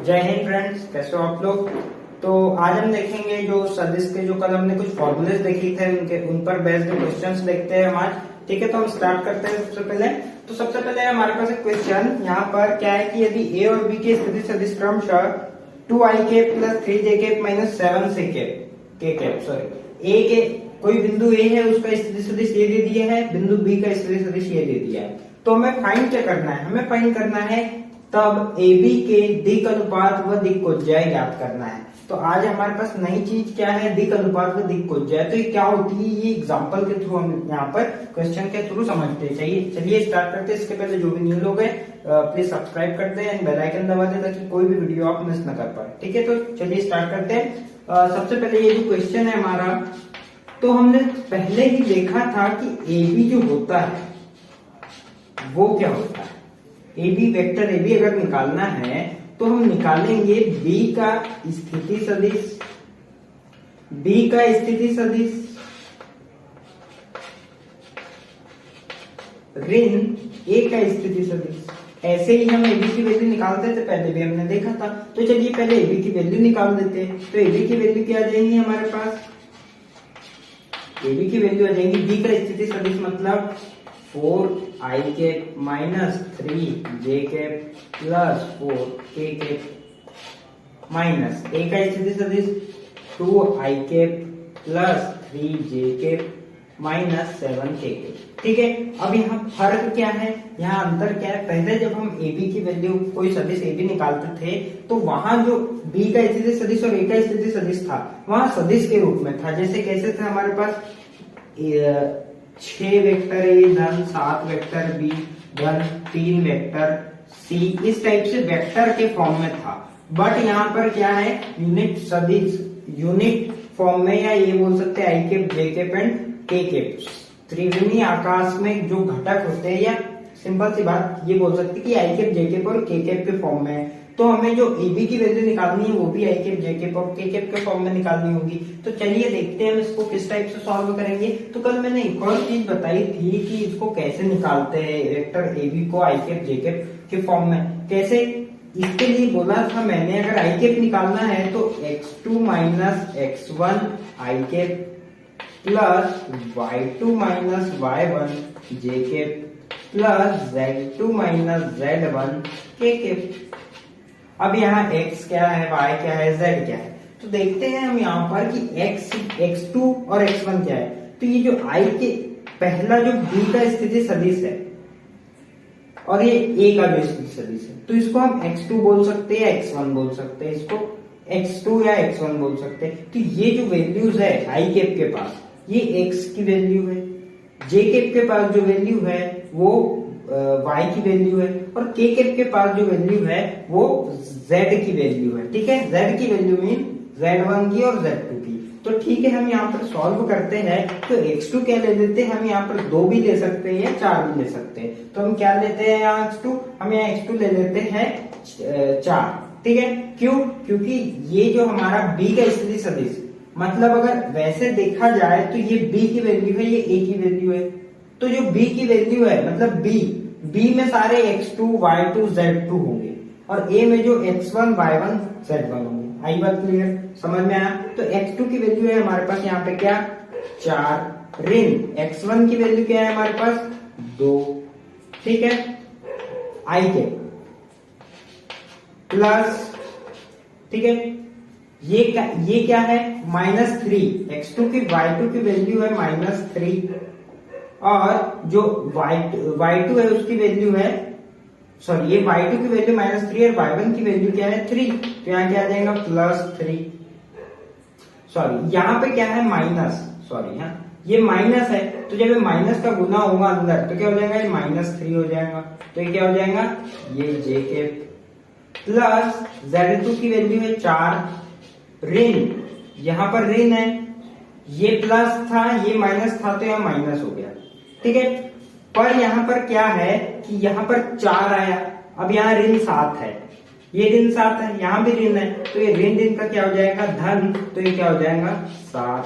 जय हिंद फ्रेंड्स, कैसे हो आप लोग। तो आज हम देखेंगे जो सदिश के जो कल हमने कुछ फॉर्मूलेस देखे थे उनके उन पर बेस्ड क्वेश्चंस देखते हैं हम आज। ठीक है, तो हम स्टार्ट करते हैं। सबसे पहले हमारे पास एक क्वेश्चन यहाँ पर क्या है कि यदि ए और बी के स्थिति सदिश क्रमशः 2i cap plus 3j cap minus 7c cap sorry A के कोई बिंदु ए है, उसका स्थिति सदिश ये दे दिया है, बिंदु बी का स्थिति सदिश ये दे दिया है। तो हमें फाइंड क्या करना है, हमें फाइंड करना है तब AB के दिक् अनुपात व दिक्कोज्या ज्ञात करना है। तो आज हमारे पास नई चीज क्या है, दिक् अनुपात व दिक्कोज्या। तो ये क्या होती है, ये एग्जांपल के थ्रू हम यहाँ पर क्वेश्चन के थ्रू समझते हैं। चलिए स्टार्ट करते हैं। इसके पहले जो भी न्यू लोग हैं प्लीज सब्सक्राइब कर दें एंड बेल आइकन दबा दें ताकि कोई भी वीडियो आप मिस न कर पाए। ठीक है, तो चलिए स्टार्ट करते हैं। सबसे पहले ये जो क्वेश्चन है हमारा, तो हमने पहले ही देखा था कि AB जो होता है वो क्या होता है। AB वेक्टर AB अगर निकालना है तो हम निकालेंगे B का स्थिति सदिश, B का स्थिति सदिश ऋण A का स्थिति सदिश। ऐसे ही हम AB की वैल्यू निकालते थे, पहले भी हमने देखा था। तो चलिए पहले AB की वैल्यू निकाल देते हैं। तो AB की वैल्यू क्या आ जाएंगी हमारे पास, AB की वैल्यू आ जाएंगी B का स्थिति सदिश मतलब 4i cap minus 3j cap plus 4k cap minus A का स्थिति सदिश 2i cap plus 3j cap minus 7k cap. ठीक है, अब यहाँ फर्क क्या है, यहाँ अंतर क्या है। पहले जब हम AB की वैल्यू कोई सदिश AB निकालते थे तो वहां जो B का स्थिति सदिश और A का स्थिति सदिश था वहां सदिश के रूप में था। जैसे कैसे थे हमारे पास 6 वेक्टर A धन 7 वेक्टर B धन 3 वेक्टर C, इस टाइप से वेक्टर के फॉर्म में था। बट यहाँ पर क्या है, यूनिट सदिश यूनिट फॉर्म में, या ये बोल सकते हैं i cap j cap and k cap. त्रिविमीय आकाश में जो घटक होते हैं, या सिंपल सी बात ये बोल सकते हैं कि i कैप j कैप और k कैप के फॉर्म में है। तो हमें जो AB की वैल्यू निकालनी है वो भी i कैप j कैप और k कैप के फॉर्म में निकालनी होगी। तो चलिए देखते हैं हम इसको किस टाइप से सॉल्व करेंगे। तो कल मैंने एक और चीज बताई थी कि इसको कैसे निकालते हैं वेक्टर AB को i कैप j कैप के फॉर्म में। कैसे, इसके लिए बोला था मैंने, अगर i कैप निकालना है तो x2 minus x1 i cap plus y2 minus y1 j cap plus z2 minus z1 k cap. अब यहाँ x क्या है, y क्या है, z क्या है। तो देखते हैं हम यहाँ पर कि x2 और x1 क्या है। तो ये जो i के पहला जो b का स्थिति सदिश है और ये a का जो स्थिति सदिश है, तो इसको हम x2 बोल सकते हैं या x1 बोल सकते हैं, इसको x2 या x1 बोल सकते हैं। तो ये जो वैल्यूज है i कैप के पास, ये x की वैल्यू है, j कैप के पास जो वैल्यू है वो y की वैल्यू है, और k कैप के पास जो वैल्यू है वो z की वैल्यू है। ठीक है, z की वैल्यू मीन z1 की और z2 की। तो ठीक है, हम यहाँ पर सॉल्व करते हैं। तो x2 क्या ले लेते हैं हम, यहाँ पर 2 भी ले सकते हैं या 4 भी ले सकते हैं। तो हम क्या लेते हैं यहाँ x2, हम यहाँ x2 ले लेते हैं 4। ठीक है, क्यों, क्योंकि ये जो हमारा b का स्थिति सदिश, मतलब अगर वैसे देखा जाए तो ये b की वैल्यू है, ये a की वैल्यू है। तो जो b की वैल्यू है मतलब b में सारे x2 y2 z2 होंगे और a में जो x1 y1 z1 होंगे। आई बात क्लियर, समझ में आया। तो x2 की वैल्यू है हमारे पास यहाँ पे क्या 4, ऋण x1 की वैल्यू क्या है हमारे पास 2। ठीक है, i के प्लस, ठीक है, ये क्या है -3, x2 की y2 की वैल्यू है -3 और जो y2 है उसकी वैल्यू है, सॉरी ये y2 की वैल्यू -3 और y1 की वैल्यू क्या है 3। तो यहाँ क्या आ जाएगा +3, सॉरी यहाँ पे क्या है माइनस, सॉरी यहाँ ये माइनस है। तो जब ये माइनस का गुना होगा अंदर तो क्या हो जाएगा, ये -3 हो जाएगा। तो ये क्या हो जाएगा, ये j कैप प्लस z2 की वैल्यू है 4, ऋण यहाँ पर ऋण है, ये प्लस था ये माइनस था तो यहाँ माइनस हो गया। ठीक है, पर यहाँ पर क्या है कि यहाँ पर 4 आया, अब यहाँ ऋण 7 है, ये ऋण 7 है, यहाँ भी ऋण है, तो ये ऋण का क्या हो जाएगा धन, तो ये क्या हो जाएगा 7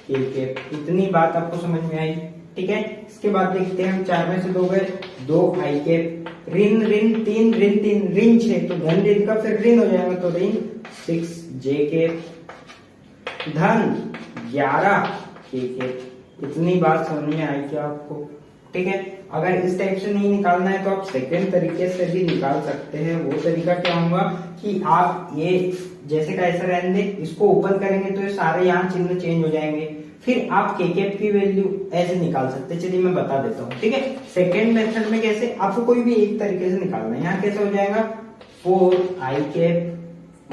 के। इतनी बात आपको समझ में आई। ठीक है, इसके बाद देखते हैं हम 4 में से 2 गए, 2 i कैप ऋण ऋण 3 ऋण 3 ऋण 6, तो धन ऋण का फिर ऋण हो जाएगा, तो ऋण 6 जे के, धन 11 के के। इतनी बात समझ में आई क्या आपको? ठीक है। अगर इस टाइप से नहीं निकालना है तो आप सेकेंड तरीके से भी निकाल सकते हैं। वो तरीका क्या होगा कि आप ये जैसे का ऐसा रहने दें, इसको ओपन करेंगे तो ये सारे यहाँ चिन्ह चेंज हो जाएंगे, फिर आप के कैप की वैल्यू ऐसे निकाल सकते हैं। चलिए मैं बता देता हूँ। ठीक है, सेकेंड मेथड में कैसे, आपको कोई भी एक तरीके से निकालना है। यहाँ कैसे हो जाएगा, 4 आई कैप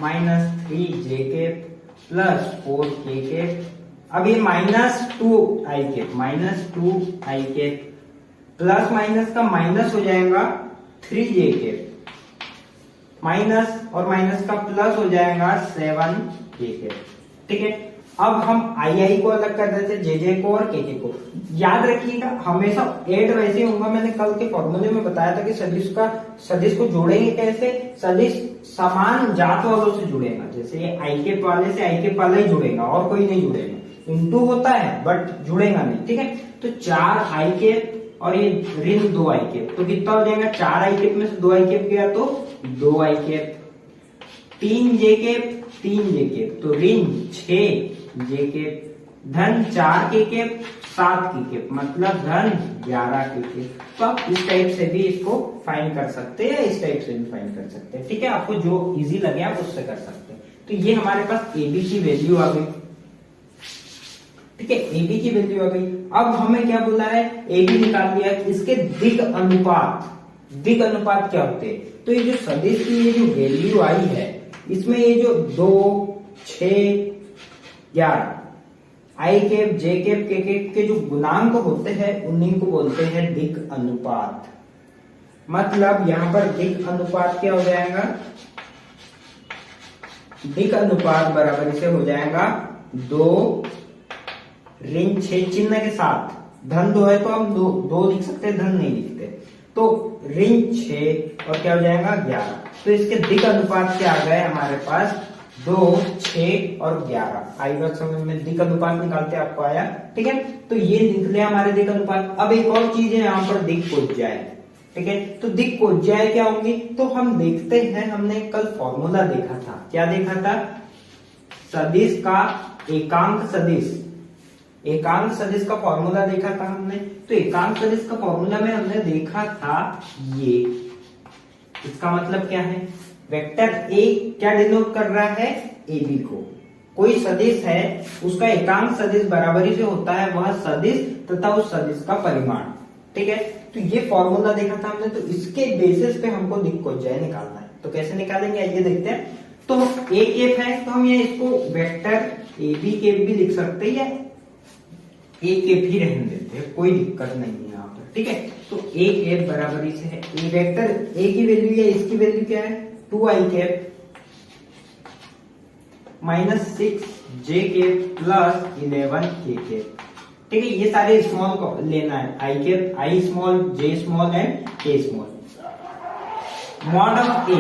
माइनस 3 जे कैप प्लस 4 के कैप। अब ये -2 आई कैप, -2 आई कैप प्लस माइनस का माइनस हो जाएगा 3 जे कैप, माइनस और माइनस का प्लस हो जाएगा 7 के कैप। ठीक है, अब हम आई को अलग कर देते, जे को और के को। याद रखिएगा हमेशा ऐड वैसे होगा, मैंने कल के फॉर्मूले में बताया था कि सदिश को जोड़ेंगे कैसे, सदिश समान जात वालों से जुड़ेगा। जैसे ये आई के वाले से आई के वाला ही जुड़ेगा और कोई नहीं जुड़ेगा। इंटू होता है बट जुड़ेगा नहीं। ठीक है, तो 4 आई के और ये ऋण 2 आई के, तो कितना हो जाएगा, 4 आई के में से 2 आई के गया तो 2 आई के, 3 जे के 3 जे के, तो ऋण 6 जे के, धन 4 के 7 के, मतलब धन 11 के। तो आप इस टाइप से भी इसको फाइंड कर सकते हैं, इस टाइप से भी फाइंड कर सकते हैं। ठीक है, आपको जो इजी लगे आप उससे कर सकते हैं। तो ये हमारे पास एबी की वैल्यू आ गई। ठीक है, एबी की वैल्यू आ गई। अब हमें क्या बोला है, एबी निकाल लिया, इसके दिग अनुपात। दिग अनुपात क्या होते हैं, तो ये जो सदिश की ये जो वैल्यू आई है, इसमें ये जो 2 6 11 आई कैप जे कैप के कैप के जो गुणांक होते हैं उन्हीं को बोलते हैं दिग अनुपात। मतलब यहां पर दिग अनुपात क्या हो जाएगा, दिग अनुपात बराबर से हो जाएगा 2 ऋण 6 चिन्ह के साथ, धन 2 है तो हम 2 लिख सकते हैं, धन नहीं लिखते, तो ऋण 6 और क्या हो जाएगा 11। तो इसके दिग अनुपात क्या आ गए हमारे पास, 2 6 और 11। आई बात समझ में, दिग अनुपात निकालते आपको आया। ठीक है, तो ये लिख लिया हमारे दिग अनुपात। अब एक और चीज है यहाँ पर, दिग कोज्याए। ठीक है, तो दिग कोज्याए क्या होंगी, तो हम देखते हैं, हमने कल फॉर्मूला देखा था, क्या देखा था, सदिश का एकांक सदिश, एकांक सदिश का फॉर्मूला देखा था हमने। तो एकांक सदिश का फॉर्मूला में हमने देखा था ये, इसका मतलब क्या है, वेक्टर ए क्या डिनोट कर रहा है, ए बी को। कोई सदिश है उसका एकांक सदिश बराबरी से होता है वह सदिश तथा उस सदिश का परिमाण। ठीक है, तो ये फॉर्मूला देखा था हमने, तो इसके बेसिस पे हमको दिग कोज्याए निकालना है। तो कैसे निकालेंगे आइए देखते हैं। तो ए कैप है तो हम ये इसको वेक्टर ए बी कैप भी लिख सकते हैं या ए कैप ही रहने देते हैं, कोई दिक्कत नहीं है यहाँ पर। ठीक है, तो ए कैप बराबरी से है, ए वेक्टर ए की वैल्यू है, इसकी वैल्यू क्या है 2 आई कैप -6 जे कैप प्लस 11 के कैप। ठीक है, ये सारे स्मॉल को लेना है, I cap, I small, J small and K small. Mod of A,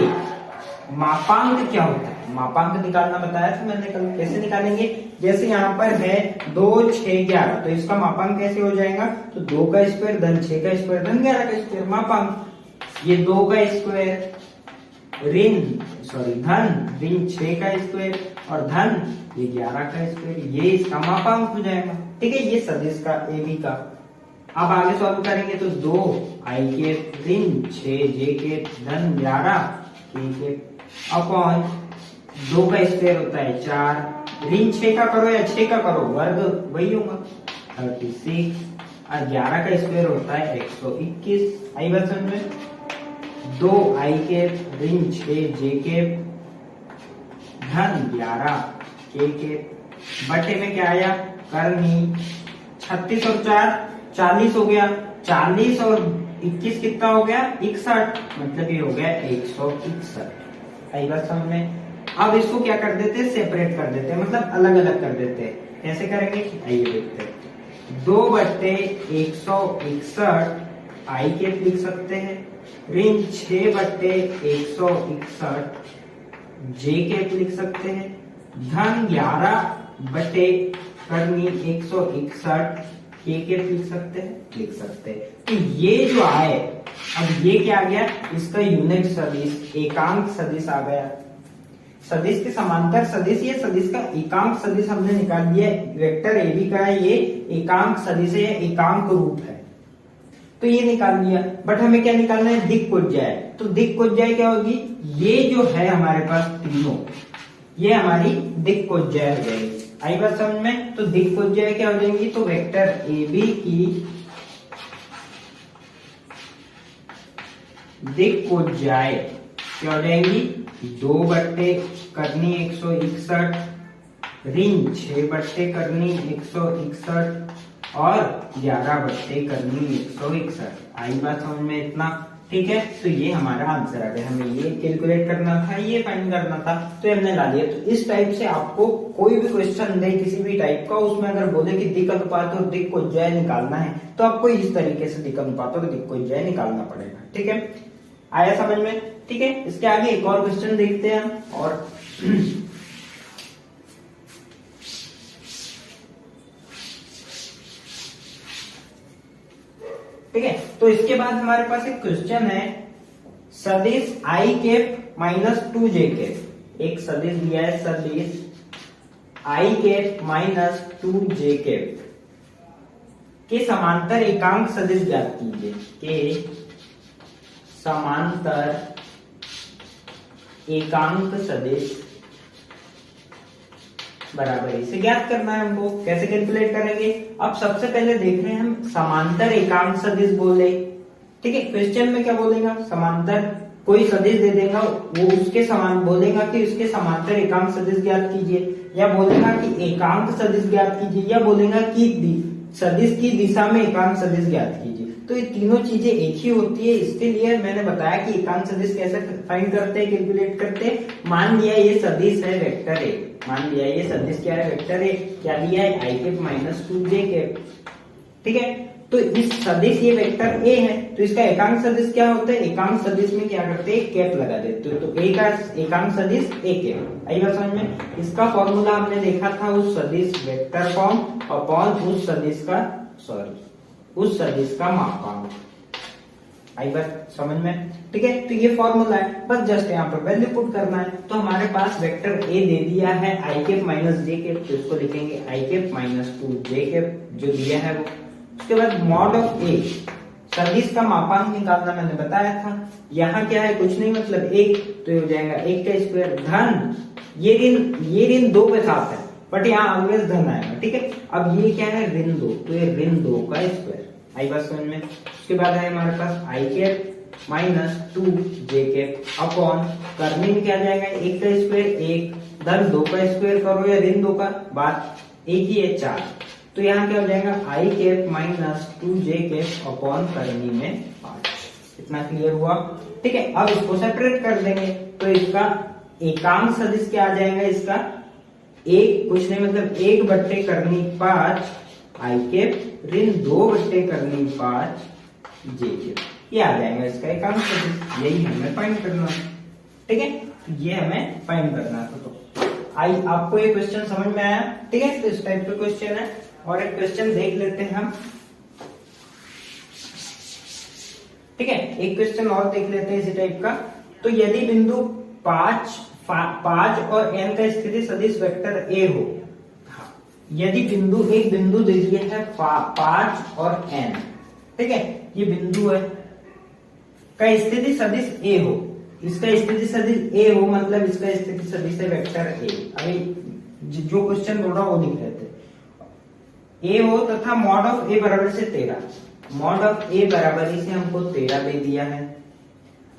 मापांक क्या होता है, मापांक निकालना बताया था मैंने कल, कैसे निकालेंगे, जैसे यहाँ पर है 2 6 11, तो इसका मापांक कैसे हो जाएगा, तो 2 का स्क्वायर धन 6 का स्क्वायर धन 11 का स्क्वायर, मापांक। ये 2 का स्क्वायर धन ऋण 6 का स्क्वायर और धन ये 11 का स्क्वायर, ये इसका मापांक हो जाएगा। ठीक है, ये सदिश का ए बी का। अब आगे सॉल्व करेंगे तो 2 आई के ऋण 6 जे के धन 11 के के अपॉन 2 का स्क्वायर होता है 4, ऋण 6 का करो या 6 का करो वर्ग वही होगा 36, और 11 का स्क्वायर होता है 121। आई बात समझ में, 2 आई के ऋण 6 जे के धन 11 के बटे में क्या आया, करनी 36 और 4 40 हो गया, 40 और 21 कितना हो गया 61, मतलब ये हो गया 161। आई बात समझ में। अब इसको क्या कर देते हैं, सेपरेट कर देते हैं, मतलब अलग अलग कर देते हैं। कैसे करेंगे आइए देखते हैं। 2/161 आई के लिख सकते हैं, ऋण 6/161 जे के लिख सकते हैं, धन 11 बटे करनी 161 के कैप लिख सकते हैं, लिख सकते हैं। तो ये जो आए, अब ये क्या आ गया, इसका यूनिट सदिश एकांक सदिश आ गया। सदिश के समांतर सदिश, ये सदिश का एकांक सदिश हमने निकाल दिया। वेक्टर ए बी का है, ये एकांक सदिश है, एकांक रूप है, तो ये निकाल लिया। बट हमें क्या निकालना है, दिक्कुज्जाय। तो दिक्कुज्जाय क्या होगी, ये जो है हमारे पास तीनों, ये हमारी दिक्कुज्जाय हो जाएगी। आई बात समझ में। तो दिक्कुज्जाय क्या हो जाएंगी, तो वेक्टर ए बी की दिक्कुज्जाय क्या हो जाएंगी, 2/करनी 161 ऋण 6/करनी 161 और 11/करनी 161। आई बात समझ में इतना, ठीक है। तो ये हमारा आंसर आ गया। हमें ये कैलकुलेट करना था, ये फाइंड करना था, तो ये हमने ला दिया। तो इस टाइप से आपको कोई भी क्वेश्चन दे किसी भी टाइप का, उसमें अगर बोले कि दिक् अनुपात और दिक्कुज्जाय निकालना है, तो आपको इस तरीके से दिक् अनुपात और दिक्कुज्जाय निकालना पड़ेगा, ठीक है। आया समझ में, ठीक है। इसके आगे एक और क्वेश्चन देखते हैं हम। और ठीक है, तो इसके बाद हमारे पास एक क्वेश्चन है, सदिश आई कैप माइनस 2j कैप। एक सदिश दिया है, सदिश आई कैप माइनस 2j कैप के समांतर एकांक सदिश ज्ञात कीजिए। के समांतर एकांक सदिश बराबर इसे ज्ञात करना है हमको। कैसे कैलकुलेट करेंगे, अब सबसे पहले देख रहे हैं हम समांतर एकांक सदिश बोले, ठीक है। क्वेश्चन में क्या बोलेगा, समांतर कोई सदिश दे देगा, वो उसके समान बोलेगा कि उसके समांतर एकांक सदिश ज्ञात कीजिए, या बोलेगा कि एकांक सदिश ज्ञात कीजिए, या बोलेगा कि सदिश की दिशा में एकांक सदिश ज्ञात कीजिए। तो ये तीनों चीजें एक ही होती है। इसके लिए मैंने बताया कि एकांक सदिश कैसे फाइंड करते हैं, कैलकुलेट करते हैं। मान लिया ये सदिश है वेक्टर ए, मान लिया ये सदिश क्या है, वेक्टर ए। क्या दिया है, I cap minus 2j cap, ठीक है। तो इस सदिश ये वेक्टर ए है, तो इसका एकांक सदिश क्या होता है, एकांक सदिश में क्या करते हैं, कैप लगा देते हो। तो ए का एकांक सदिश ए कैप। आई बात समझ में। इसका फॉर्मूला हमने देखा था, उस सदिश वेक्टर फॉर्म अपॉन उस सदिश का उस सदिश का मापांक। आई बात समझ में, ठीक है। तो ये फॉर्मूला है, बस जस्ट यहाँ पर वैल्यू पुट करना है। तो हमारे पास वेक्टर ए दे दिया है I cap minus J cap, तो इसको लिखेंगे आई कैप माइनस 2j कैप जो दिया है वो। उसके बाद मॉड ऑफ ए, सदिश का मापांक निकालना मैंने बताया था। यहाँ क्या है, कुछ नहीं मतलब 1, तो ये हो जाएगा 1 का स्क्वायर धन ये ऋण 2 के साथ है, बट यहाँ ऑलवेज धन आएगा, ठीक है। अब ये क्या है, ऋण 2, तो ये ऋण 2 का स्क्वायर। आई बात समझ में। उसके बाद है हमारे पास I cap minus 2j cap upon करने में क्या जाएगा, 1 का स्क्वायर 1 धन 2 का स्क्वायर करो या ऋण 2 का, बात एक ही है 4। तो यहाँ क्या हो जाएगा, I cap minus 2j cap upon करनी में 5। इतना क्लियर हुआ, ठीक है। अब इसको सेपरेट कर देंगे, तो इसका एकांक सदिश क्या आ जाएगा, इसका एक कुछ नहीं मतलब 1/करनी 5 आई कैप ऋण 2/करनी 5 जे कैप, ये आ जाएगा इसका एकांक सदिश। यही हमें फाइंड करना है, ठीक है। ये हमें फाइंड करना है। तो आई आपको ये क्वेश्चन समझ में आया, ठीक है। तो इस टाइप का क्वेश्चन है। और एक क्वेश्चन देख लेते हैं हम, ठीक है। एक क्वेश्चन और देख लेते हैं इसी टाइप का। तो यदि बिंदु 5 और n का स्थिति सदिश वेक्टर ए हो, यदि एक बिंदु दे दिया है 5 और n, ठीक है, ये बिंदु है का स्थिति सदिश ए हो, इसका स्थिति सदिश ए हो मतलब इसका स्थिति सदिश है वेक्टर ए। अभी जो क्वेश्चन बोल रहा वो लिख रहे थे, ए हो तथा मॉड ऑफ ए बराबर से 13, मॉड ऑफ ए बराबर से हमको 13 दे दिया है,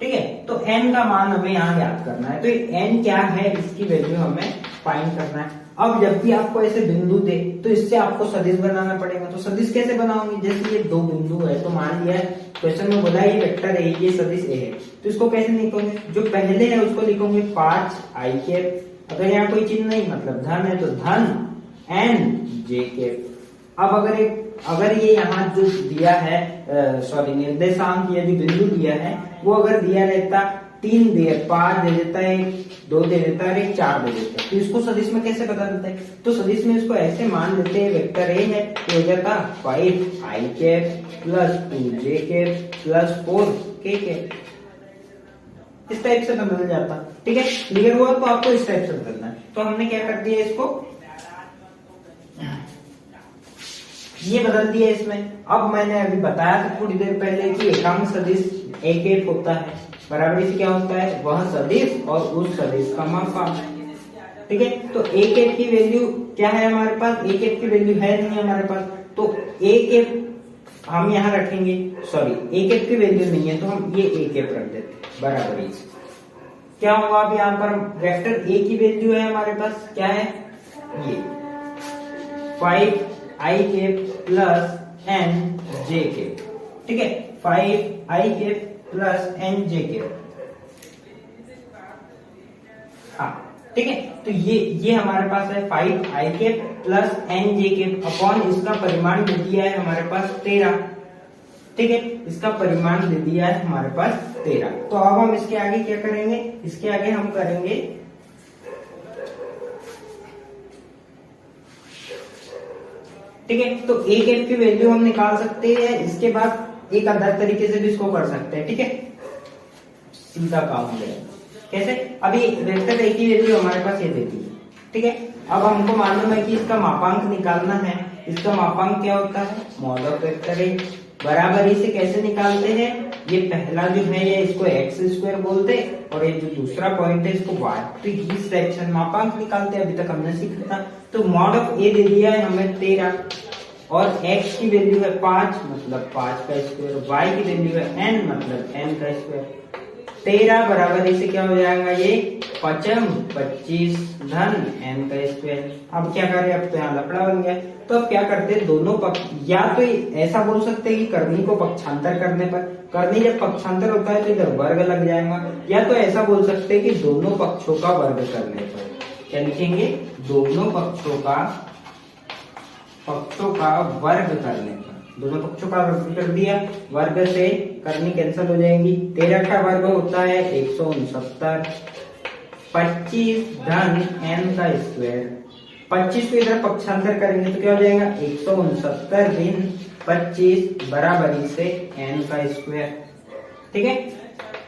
ठीक है। तो n का मान हमें यहाँ याद करना है। तो n क्या है, इसकी वैल्यू हमें फाइंड करना है। अब जब भी आपको ऐसे बिंदु दे तो इससे आपको सदिश बनाना पड़ेगा। तो सदिश कैसे बनाओगे, जैसे ये 2 बिंदु है, तो मान लिया क्वेश्चन में बोला ये वेक्टर है, ये सदिश ए है, तो इसको कैसे लिखोगे, जो पहले है उसको लिखोगे 5 आई कैप, अगर यहाँ कोई चिन्ह नहीं मतलब धन है तो धन n जे कैप। अब अगर ये यहाँ जो दिया है सॉरी निर्देशांक या जो बिंदु दिया है वो अगर दिया रहता 3 दे 5 दे देता है, 2 दे देता है, 4 दे देता है। तो इसको सदिश में कैसे बदल देते हैं? तो सदिश में इसको ऐसे मान लेते हैं, वेक्टर ए है तो हो जाता 5i cap plus 2j cap plus 4k cap, इस टाइप से बदल जाता। ठीक है, क्लियर हुआ? तो आपको इस टाइप से बदलना है। तो हमने क्या कर दिया, इसको ये बदल दिया इसमें। अब मैंने अभी बताया था थोड़ी देर पहले कि एकांक सदिश एक एक होता है, बराबरी से क्या होता है, वह सदिश और उस सदिश का मापांक। ठीक है, तो एक एक की वैल्यू क्या है हमारे पास, एक एक की वैल्यू है नहीं हमारे पास, तो एक एक हम यहाँ रखेंगे, सॉरी एक एक की वैल्यू नहीं है तो हम ये एक एक रख देते बराबरी से। क्या होगा, अब यहाँ पर वेक्टर ए की वैल्यू है हमारे पास, क्या है ये 5i cap plus n j cap. ठीक है, 5i cap plus n j cap. हाँ ठीक है, तो ये हमारे पास है 5i cap plus n j cap upon इसका परिमाण दे दिया है हमारे पास 13। ठीक है, इसका परिमाण दे दिया है हमारे पास 13। तो अब हम इसके आगे क्या करेंगे, इसके आगे हम करेंगे ठीक है, तो एक एक की वैल्यू हम निकाल सकते हैं, इसके बाद एक अदर तरीके से भी इसको कर सकते हैं। ठीक है, सीधा काम हो जाएगा। कैसे, अभी वेक्टर ए की वैल्यू हमारे पास ये देती है। ठीक है, अब हमको मालूम है कि इसका मापांक निकालना है। इसका मापांक क्या होता है, मॉड ऑफ वेक्टर ए। बराबरी से कैसे निकालते हैं, ये पहला जो है ये इसको एक्स स्क्वायर बोलते हैं और ये जो दूसरा पॉइंट है इसको वाई। तो इस फ्रैक्शन मापांक निकालते हैं, अभी तक हमने सीखा था। तो मॉड ऑफ ए दे दिया है हमें 13 और x की वैल्यू है 5 मतलब 5 का स्क्वायर, y की वैल्यू है n मतलब n का स्क्वायर। 13 बराबर से क्या हो जाएगा, ये 25 धन n का स्क्वायर। अब क्या करें, अब तो यहाँ लफड़ा बन गया। तो अब क्या करते हैं, दोनों पक्ष, या तो ऐसा बोल सकते हैं कि करनी को पक्षांतर करने पर, करनी जब पक्षांतर होता है तो इधर वर्ग लग जाएगा, या तो ऐसा बोल सकते हैं कि दोनों पक्षों का वर्ग करने पर। क्या लिखेंगे, दोनों पक्षों का वर्ग करने पर। दोनों पक्षों का वर्ग कर दिया, वर्ग से करनी कैंसिल हो जाएंगी। 13 का वर्ग होता है 169, 25 धन n का स्क्वायर। 25 को इधर पक्षांतर करेंगे तो क्या हो जाएगा, 169 ऋण 25 बराबरी से n का स्क्वायर। ठीक है,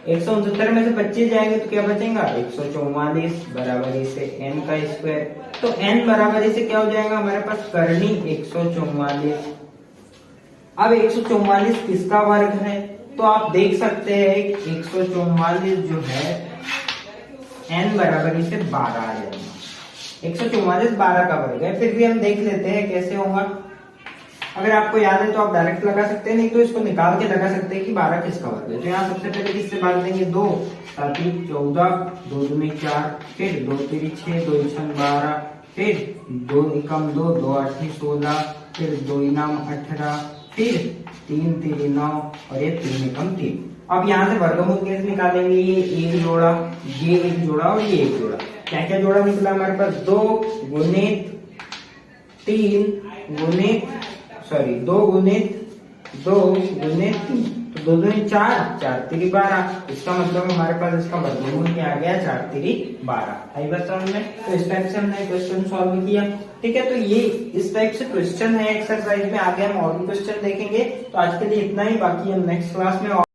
169 में से 25 जाएंगे तो क्या बचेगा, 144 बराबरी से n का स्क्वायर। तो n बराबरी से क्या हो जाएगा हमारे पास, करनी 144। अब 144 किसका वर्ग है, तो आप देख सकते हैं 144 जो है n बराबरी से 12 आ जाएगा। 144 12 का वर्ग है, फिर भी हम देख लेते हैं कैसे होगा। अगर आपको याद है तो आप डायरेक्ट लगा सकते हैं, नहीं तो इसको निकाल के लगा सकते हैं कि 12 किसका वर्ग है। तो यहाँ सबसे पहले किससे भाग देंगे, 2 7 14, 2 दूनी 4, फिर 2 3 6, 2 6 12, फिर 2 एकम 2, 2 8 16, फिर 2 इनाम 18, फिर 3 3 9 और ये 3 एकम 3। अब यहाँ से वर्गमूल कैसे निकालेंगे, ये एक जोड़ा, ये एक जोड़ा और ये एक जोड़ा। क्या क्या जोड़ा निकला हमारे पास, 2 गुणित 3 गुणित 2 गुणित 3, तो 2 दूनी 4, 4 3 12। इसका मतलब हमारे पास इसका वर्गमूल क्या आ गया, 4 3 12। आई बात समझ में। तो इस टाइप से हमने क्वेश्चन सॉल्व किया। ठीक है, तो ये इस टाइप से क्वेश्चन है एक्सरसाइज में। आगे हम और भी क्वेश्चन देखेंगे। तो आज के लिए इतना ही, बाकी हम नेक्स्ट क्लास में